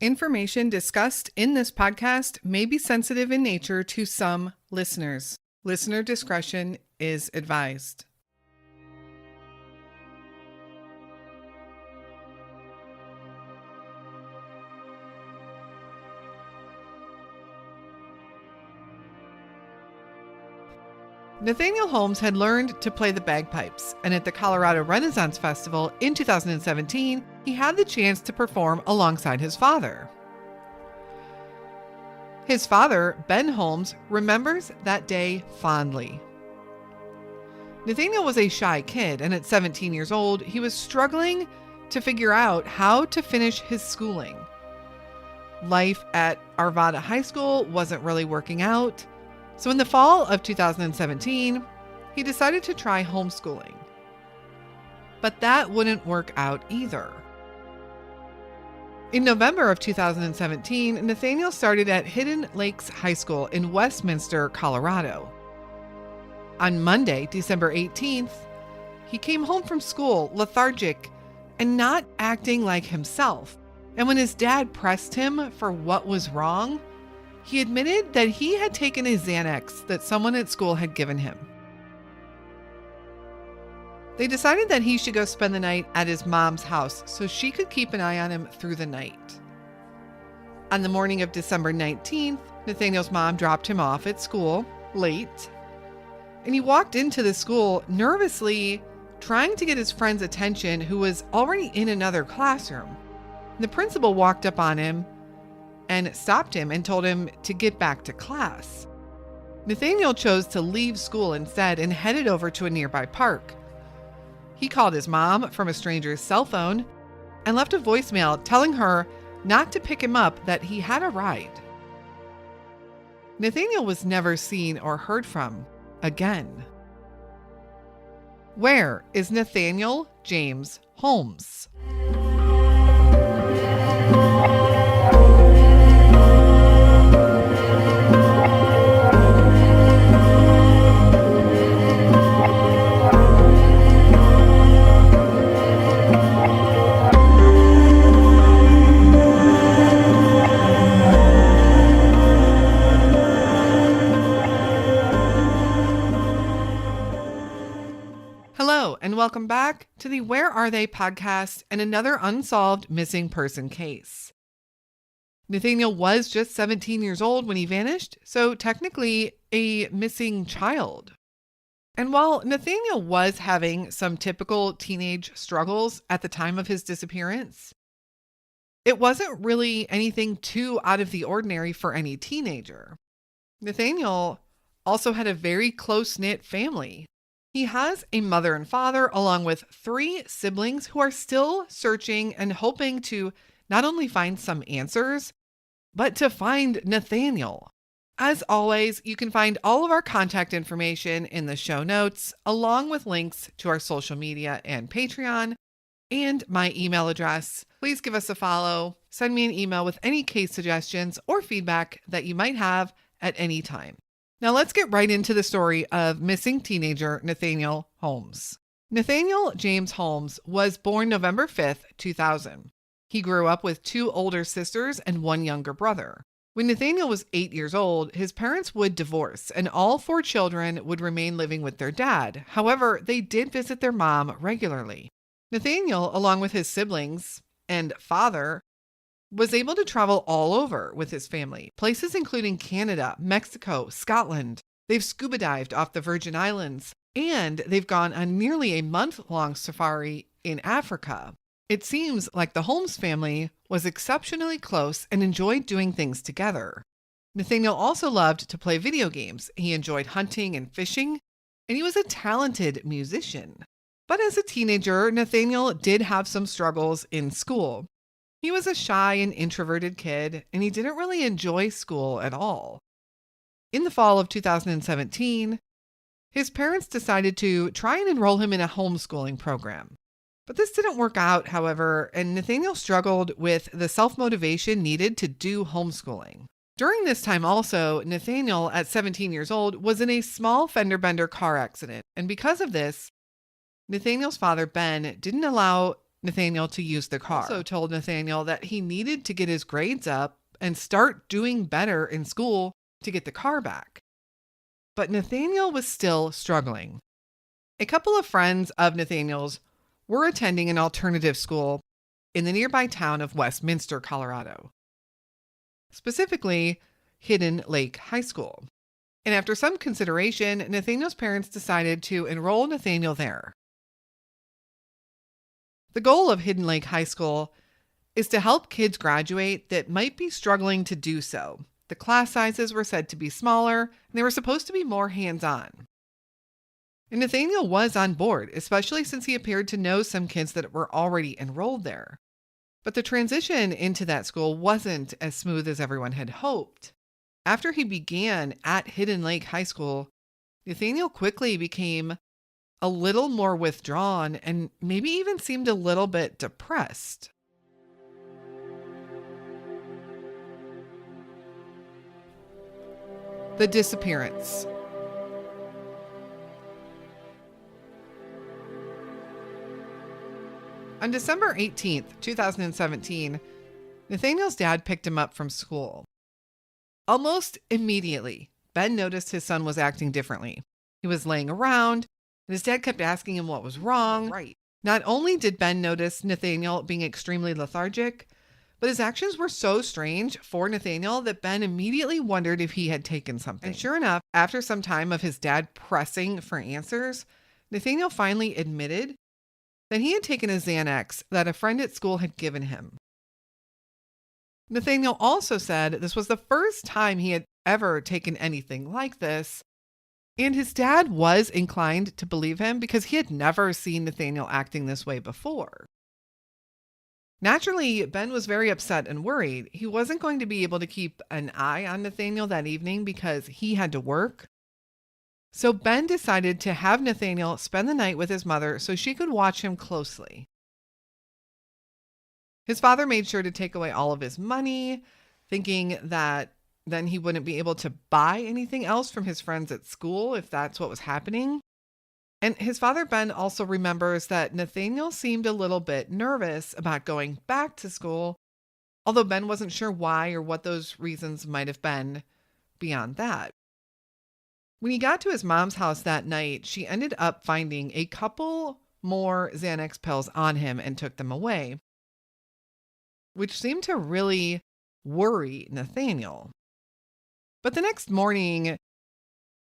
Information discussed in this podcast may be sensitive in nature to some listeners. Listener discretion is advised. Nathaniel Holmes had learned to play the bagpipes, and at the Colorado Renaissance Festival in 2017, he had the chance to perform alongside his father. His father, Ben Holmes, remembers that day fondly. Nathaniel was a shy kid, and at 17 years old, he was struggling to figure out how to finish his schooling. Life at Arvada High School wasn't really working out. So in the fall of 2017, he decided to try homeschooling. But that wouldn't work out either. In November of 2017, Nathaniel started at Hidden Lakes High School in Westminster, Colorado. On Monday, December 18th, he came home from school lethargic and not acting like himself. And when his dad pressed him for what was wrong, he admitted that he had taken a Xanax that someone at school had given him. They decided that he should go spend the night at his mom's house so she could keep an eye on him through the night. On the morning of December 19th, Nathaniel's mom dropped him off at school late, and he walked into the school nervously trying to get his friend's attention, who was already in another classroom. The principal walked up on him and stopped him and told him to get back to class. Nathaniel chose to leave school instead and headed over to a nearby park. He called his mom from a stranger's cell phone and left a voicemail telling her not to pick him up, that he had a ride. Nathaniel was never seen or heard from again. Where is Nathaniel James Holmes? Hello, and welcome back to the Where Are They podcast and another unsolved missing person case. Nathaniel was just 17 years old when he vanished, so technically a missing child. And while Nathaniel was having some typical teenage struggles at the time of his disappearance, it wasn't really anything too out of the ordinary for any teenager. Nathaniel also had a very close-knit family. He has a mother and father, along with 3 siblings who are still searching and hoping to not only find some answers, but to find Nathaniel. As always, you can find all of our contact information in the show notes, along with links to our social media and Patreon, and my email address. Please give us a follow. Send me an email with any case suggestions or feedback that you might have at any time. Now let's get right into the story of missing teenager Nathaniel Holmes. Nathaniel James Holmes was born November 5th, 2000. He grew up with 2 older sisters and 1 younger brother. When Nathaniel was 8 years old, his parents would divorce and all 4 children would remain living with their dad. However, they did visit their mom regularly. Nathaniel, along with his siblings and father, was able to travel all over with his family, places including Canada, Mexico, Scotland. They've scuba dived off the Virgin Islands, and they've gone on nearly a month-long safari in Africa. It seems like the Holmes family was exceptionally close and enjoyed doing things together. Nathaniel also loved to play video games. He enjoyed hunting and fishing, and he was a talented musician. But as a teenager, Nathaniel did have some struggles in school. He was a shy and introverted kid, and he didn't really enjoy school at all. In the fall of 2017, his parents decided to try and enroll him in a homeschooling program. But this didn't work out, however, and Nathaniel struggled with the self-motivation needed to do homeschooling. During this time also, Nathaniel, at 17 years old, was in a small fender-bender car accident, and because of this, Nathaniel's father, Ben, didn't allow Nathaniel to use the car. Also told Nathaniel that he needed to get his grades up and start doing better in school to get the car back. But Nathaniel was still struggling. A couple of friends of Nathaniel's were attending an alternative school in the nearby town of Westminster, Colorado. Specifically, Hidden Lake High School. And after some consideration, Nathaniel's parents decided to enroll Nathaniel there. The goal of Hidden Lake High School is to help kids graduate that might be struggling to do so. The class sizes were said to be smaller, and they were supposed to be more hands-on. And Nathaniel was on board, especially since he appeared to know some kids that were already enrolled there. But the transition into that school wasn't as smooth as everyone had hoped. After he began at Hidden Lake High School, Nathaniel quickly became a little more withdrawn and maybe even seemed a little bit depressed. The disappearance. On December 18th, 2017, Nathaniel's dad picked him up from school. Almost immediately, Ben noticed his son was acting differently. He was laying around, and his dad kept asking him what was wrong. Right. Not only did Ben notice Nathaniel being extremely lethargic, but his actions were so strange for Nathaniel that Ben immediately wondered if he had taken something. And sure enough, after some time of his dad pressing for answers, Nathaniel finally admitted that he had taken a Xanax that a friend at school had given him. Nathaniel also said this was the first time he had ever taken anything like this, and his dad was inclined to believe him because he had never seen Nathaniel acting this way before. Naturally, Ben was very upset and worried. He wasn't going to be able to keep an eye on Nathaniel that evening because he had to work. So Ben decided to have Nathaniel spend the night with his mother so she could watch him closely. His father made sure to take away all of his money, thinking that then he wouldn't be able to buy anything else from his friends at school if that's what was happening. And his father, Ben, also remembers that Nathaniel seemed a little bit nervous about going back to school, although Ben wasn't sure why or what those reasons might have been beyond that. When he got to his mom's house that night, she ended up finding a couple more Xanax pills on him and took them away, which seemed to really worry Nathaniel. But the next morning,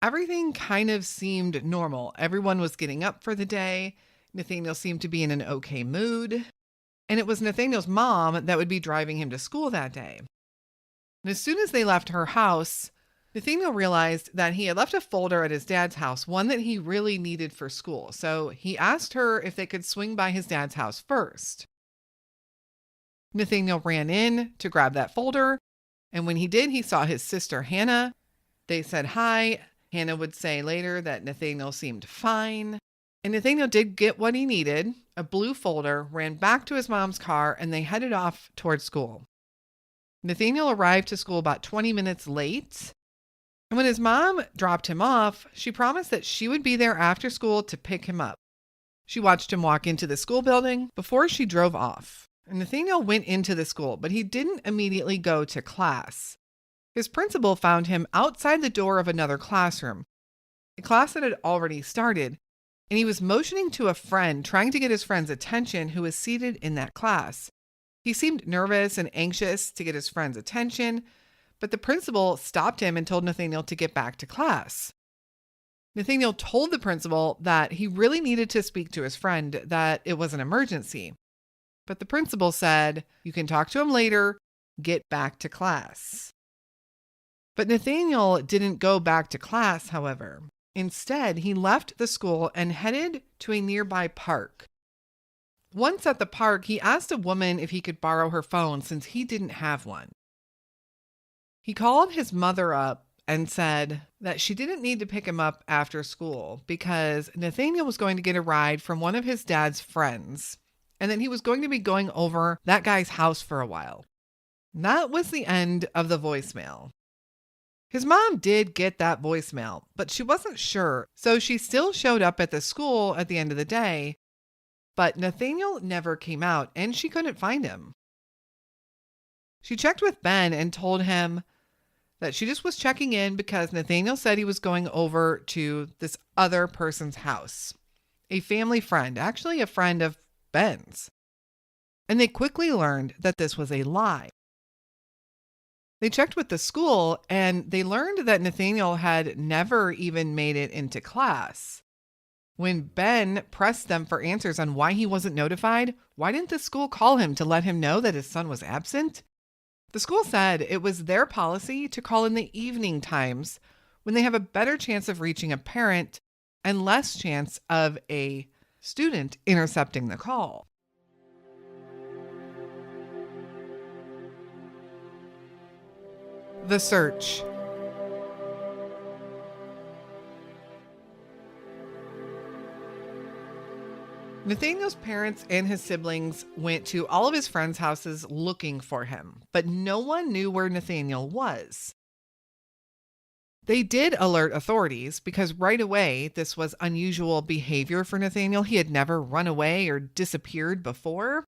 everything kind of seemed normal. Everyone was getting up for the day. Nathaniel seemed to be in an okay mood. And it was Nathaniel's mom that would be driving him to school that day. And as soon as they left her house, Nathaniel realized that he had left a folder at his dad's house, one that he really needed for school. So he asked her if they could swing by his dad's house first. Nathaniel ran in to grab that folder, and when he did, he saw his sister Hannah. They said hi. Hannah would say later that Nathaniel seemed fine. And Nathaniel did get what he needed, a blue folder, ran back to his mom's car, and they headed off towards school. Nathaniel arrived to school about 20 minutes late. And when his mom dropped him off, she promised that she would be there after school to pick him up. She watched him walk into the school building before she drove off. And Nathaniel went into the school, but he didn't immediately go to class. His principal found him outside the door of another classroom, a class that had already started, and he was motioning to a friend, trying to get his friend's attention, who was seated in that class. He seemed nervous and anxious to get his friend's attention, but the principal stopped him and told Nathaniel to get back to class. Nathaniel told the principal that he really needed to speak to his friend, that it was an emergency. But the principal said, "You can talk to him later, get back to class." But Nathaniel didn't go back to class, however. Instead, he left the school and headed to a nearby park. Once at the park, he asked a woman if he could borrow her phone since he didn't have one. He called his mother up and said that she didn't need to pick him up after school because Nathaniel was going to get a ride from one of his dad's friends, and that he was going to be going over that guy's house for a while. That was the end of the voicemail. His mom did get that voicemail, but she wasn't sure, so she still showed up at the school at the end of the day. but Nathaniel never came out and she couldn't find him. She checked with Ben and told him that she just was checking in because Nathaniel said he was going over to this other person's house, a family friend, actually a friend of Ben's. And they quickly learned that this was a lie. They checked with the school and they learned that Nathaniel had never even made it into class. When Ben pressed them for answers on why he wasn't notified, why didn't the school call him to let him know that his son was absent? The school said it was their policy to call in the evening times when they have a better chance of reaching a parent and less chance of a student intercepting the call. The search. Nathaniel's parents and his siblings went to all of his friends' houses looking for him, but no one knew where Nathaniel was. They did alert authorities because right away this was unusual behavior for Nathaniel. He had never run away or disappeared before.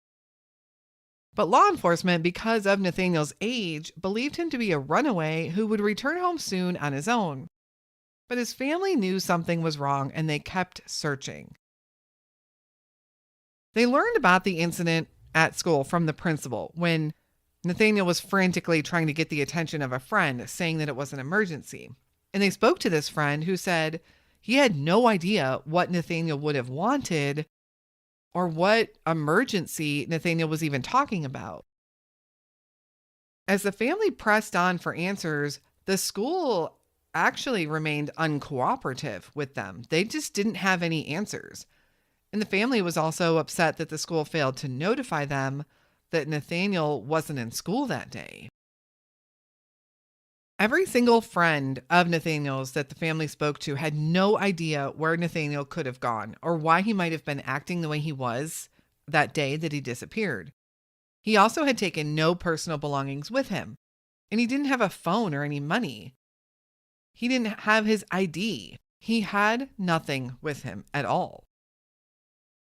But law enforcement, because of Nathaniel's age, believed him to be a runaway who would return home soon on his own. But his family knew something was wrong and they kept searching. They learned about the incident at school from the principal when Nathaniel was frantically trying to get the attention of a friend, saying that it was an emergency. And they spoke to this friend who said he had no idea what Nathaniel would have wanted or what emergency Nathaniel was even talking about. As the family pressed on for answers, the school actually remained uncooperative with them. They just didn't have any answers. And the family was also upset that the school failed to notify them that Nathaniel wasn't in school that day. Every single friend of Nathaniel's that the family spoke to had no idea where Nathaniel could have gone or why he might have been acting the way he was that day that he disappeared. He also had taken no personal belongings with him, and he didn't have a phone or any money. He didn't have his ID. He had nothing with him at all.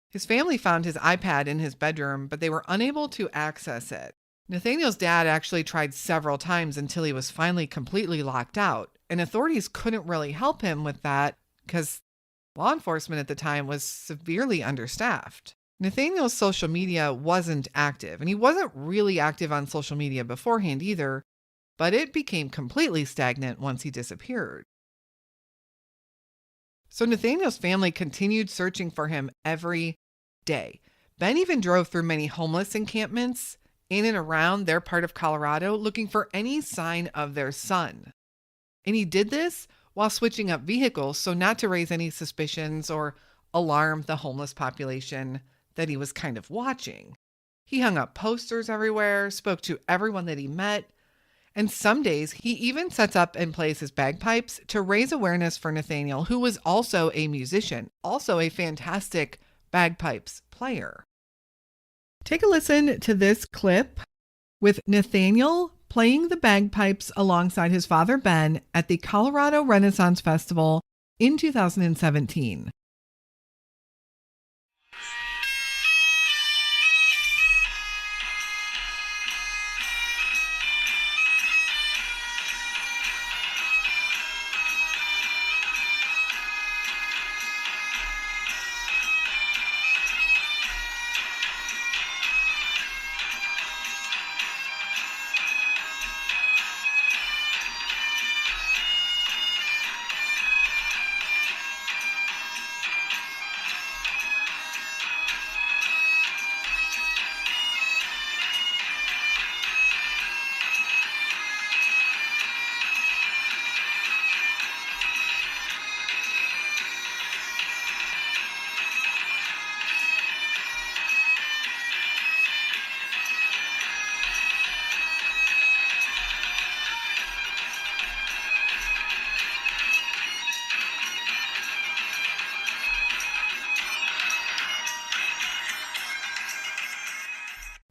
His family found his iPad in his bedroom, but they were unable to access it. Nathaniel's dad actually tried several times until he was finally completely locked out, and authorities couldn't really help him with that because law enforcement at the time was severely understaffed. Nathaniel's social media wasn't active, and he wasn't really active on social media beforehand either, but it became completely stagnant once he disappeared. So Nathaniel's family continued searching for him every day. Ben even drove through many homeless encampments in and around their part of Colorado looking for any sign of their son. And he did this while switching up vehicles so not to raise any suspicions or alarm the homeless population that he was kind of watching. He hung up posters everywhere, spoke to everyone that he met, and some days he even sets up and plays his bagpipes to raise awareness for Nathaniel, who was also a musician, also a fantastic bagpipes player. Take a listen to this clip with Nathaniel playing the bagpipes alongside his father Ben at the Colorado Renaissance Festival in 2017.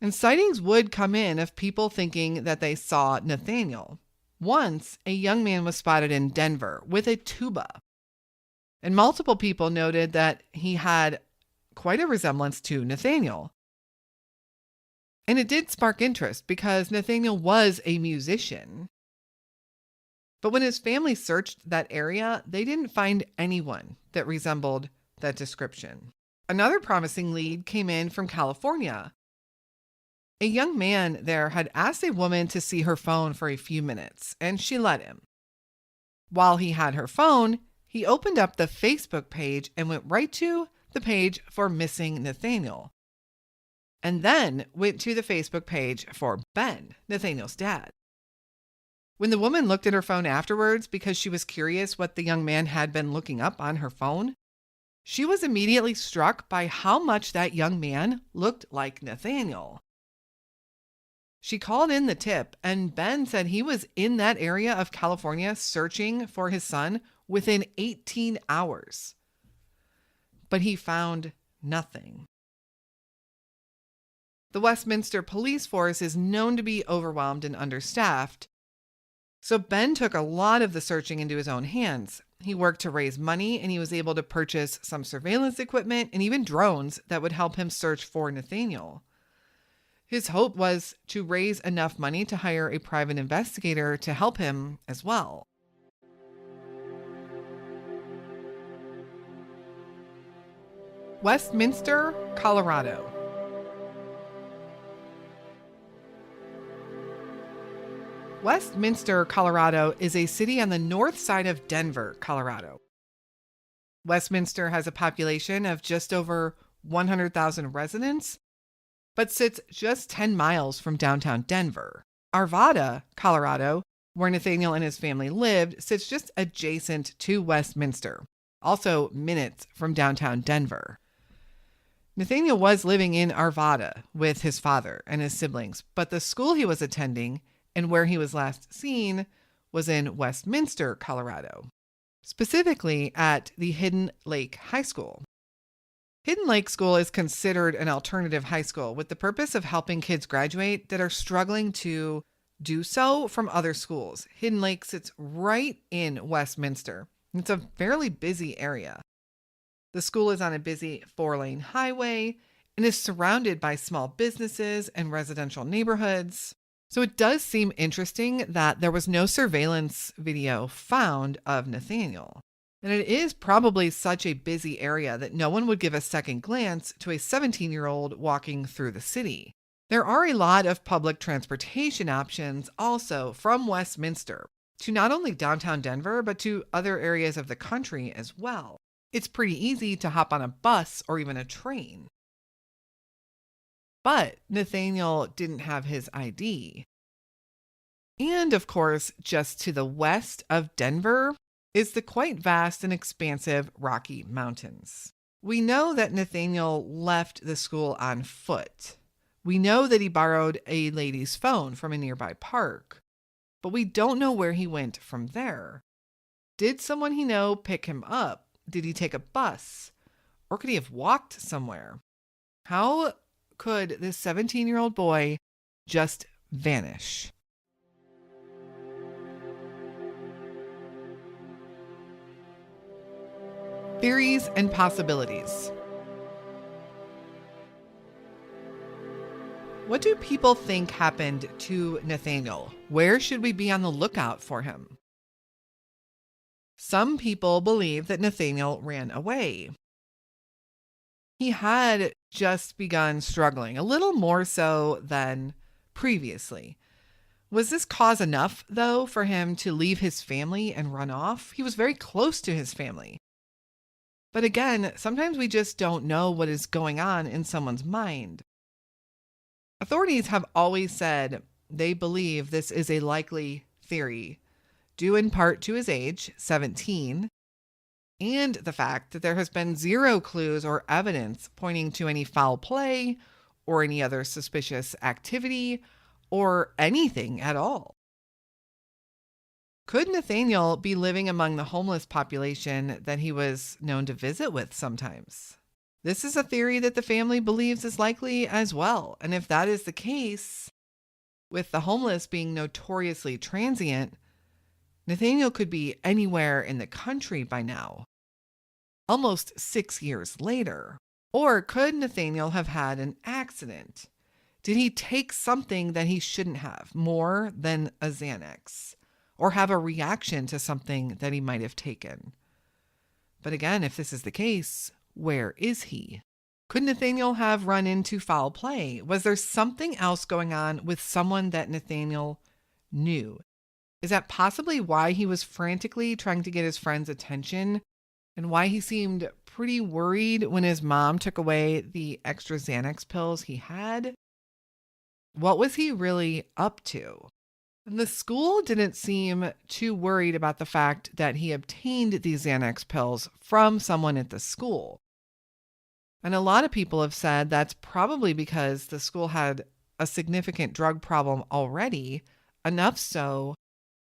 And sightings would come in of people thinking that they saw Nathaniel. Once, a young man was spotted in Denver with a tuba. And multiple people noted that he had quite a resemblance to Nathaniel. And it did spark interest because Nathaniel was a musician. But when his family searched that area, they didn't find anyone that resembled that description. Another promising lead came in from California. A young man there had asked a woman to see her phone for a few minutes, and she let him. While he had her phone, he opened up the Facebook page and went right to the page for missing Nathaniel, and then went to the Facebook page for Ben, Nathaniel's dad. When the woman looked at her phone afterwards because she was curious what the young man had been looking up on her phone, she was immediately struck by how much that young man looked like Nathaniel. She called in the tip, and Ben said he was in that area of California searching for his son within 18 hours. But he found nothing. The Westminster police force is known to be overwhelmed and understaffed, so Ben took a lot of the searching into his own hands. He worked to raise money, and he was able to purchase some surveillance equipment and even drones that would help him search for Nathaniel. His hope was to raise enough money to hire a private investigator to help him as well. Westminster, Colorado. Westminster, Colorado is a city on the north side of Denver, Colorado. Westminster has a population of just over 100,000 residents, but sits just 10 miles from downtown Denver. Arvada, Colorado, where Nathaniel and his family lived, sits just adjacent to Westminster, also minutes from downtown Denver. Nathaniel was living in Arvada with his father and his siblings, but the school he was attending and where he was last seen was in Westminster, Colorado, specifically at the Hidden Lake High School. Hidden Lake School is considered an alternative high school with the purpose of helping kids graduate that are struggling to do so from other schools. Hidden Lake sits right in Westminster. It's a fairly busy area. The school is on a busy 4-lane highway and is surrounded by small businesses and residential neighborhoods. So it does seem interesting that there was no surveillance video found of Nathaniel. And it is probably such a busy area that no one would give a second glance to a 17-year-old walking through the city. There are a lot of public transportation options also from Westminster to not only downtown Denver, but to other areas of the country as well. It's pretty easy to hop on a bus or even a train. But Nathaniel didn't have his ID. And of course, just to the west of Denver is the quite vast and expansive Rocky Mountains. We know that Nathaniel left the school on foot. We know that he borrowed a lady's phone from a nearby park, but we don't know where he went from there. Did someone he know pick him up? Did he take a bus? Or could he have walked somewhere? How could this 17-year-old boy just vanish? Theories and possibilities. What do people think happened to Nathaniel? Where should we be on the lookout for him? Some people believe that Nathaniel ran away. He had just begun struggling, a little more so than previously. Was this cause enough, though, for him to leave his family and run off? He was very close to his family. But again, sometimes we just don't know what is going on in someone's mind. Authorities have always said they believe this is a likely theory, due in part to his age, 17, and the fact that there has been zero clues or evidence pointing to any foul play or any other suspicious activity or anything at all. Could Nathaniel be living among the homeless population that he was known to visit with sometimes? This is a theory that the family believes is likely as well. And if that is the case, with the homeless being notoriously transient, Nathaniel could be anywhere in the country by now, almost 6 years later. Or could Nathaniel have had an accident? Did he take something that he shouldn't have, more than a Xanax? Or have a reaction to something that he might have taken? But again, if this is the case, where is he? Could Nathaniel have run into foul play? Was there something else going on with someone that Nathaniel knew? Is that possibly why he was frantically trying to get his friend's attention and why he seemed pretty worried when his mom took away the extra Xanax pills he had? What was he really up to? And the school didn't seem too worried about the fact that he obtained these Xanax pills from someone at the school. And a lot of people have said that's probably because the school had a significant drug problem already, enough so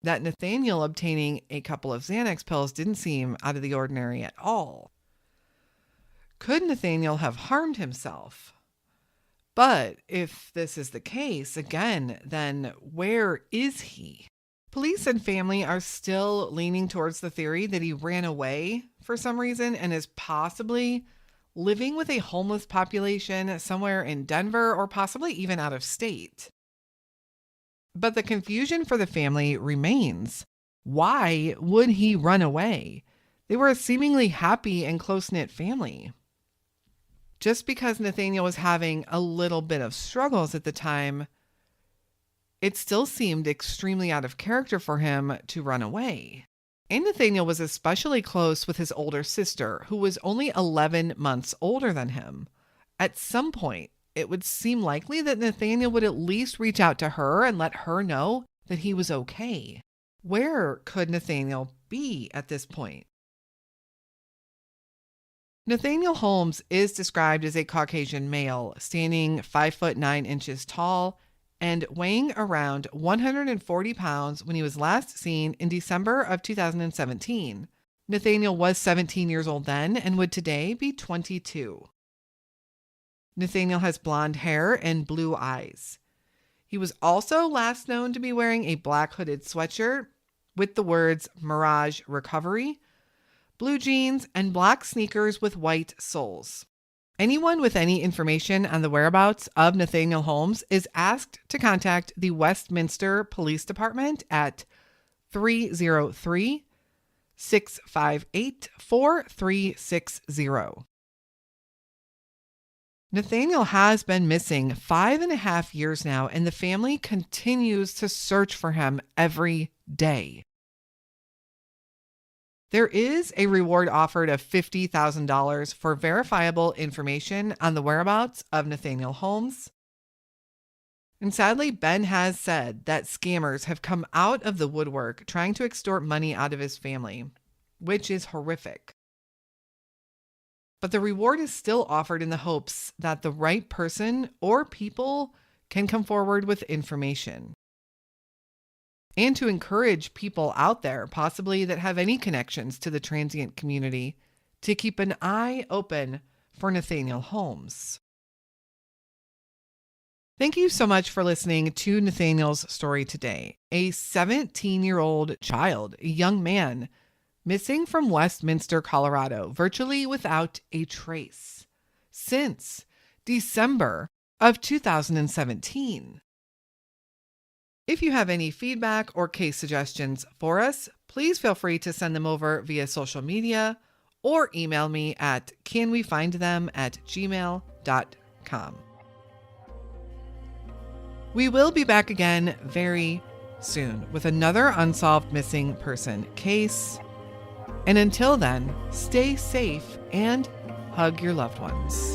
that Nathaniel obtaining a couple of Xanax pills didn't seem out of the ordinary at all. Could Nathaniel have harmed himself? But if this is the case, again, then where is he? Police and family are still leaning towards the theory that he ran away for some reason and is possibly living with a homeless population somewhere in Denver or possibly even out of state. But the confusion for the family remains. Why would he run away? They were a seemingly happy and close-knit family. Just because Nathaniel was having a little bit of struggles at the time, it still seemed extremely out of character for him to run away. And Nathaniel was especially close with his older sister, who was only 11 months older than him. At some point, it would seem likely that Nathaniel would at least reach out to her and let her know that he was okay. Where could Nathaniel be at this point? Nathaniel Holmes is described as a Caucasian male, standing 5'9" tall and weighing around 140 pounds when he was last seen in December of 2017. Nathaniel was 17 years old then and would today be 22. Nathaniel has blonde hair and blue eyes. He was also last known to be wearing a black hooded sweatshirt with the words Mirage Recovery, blue jeans, and black sneakers with white soles. Anyone with any information on the whereabouts of Nathaniel Holmes is asked to contact the Westminster Police Department at 303-658-4360. Nathaniel has been missing 5.5 years now, and the family continues to search for him every day. There is a reward offered of $50,000 for verifiable information on the whereabouts of Nathaniel Holmes. And sadly, Ben has said that scammers have come out of the woodwork trying to extort money out of his family, which is horrific. But the reward is still offered in the hopes that the right person or people can come forward with information. And to encourage people out there, possibly that have any connections to the transient community, to keep an eye open for Nathaniel Holmes. Thank you so much for listening to Nathaniel's story today. A 17-year-old child, a young man, missing from Westminster, Colorado, virtually without a trace, since December of 2017. If you have any feedback or case suggestions for us, please feel free to send them over via social media or email me at canwefindthem@gmail.com. We will be back again very soon with another unsolved missing person case. And until then, stay safe and hug your loved ones.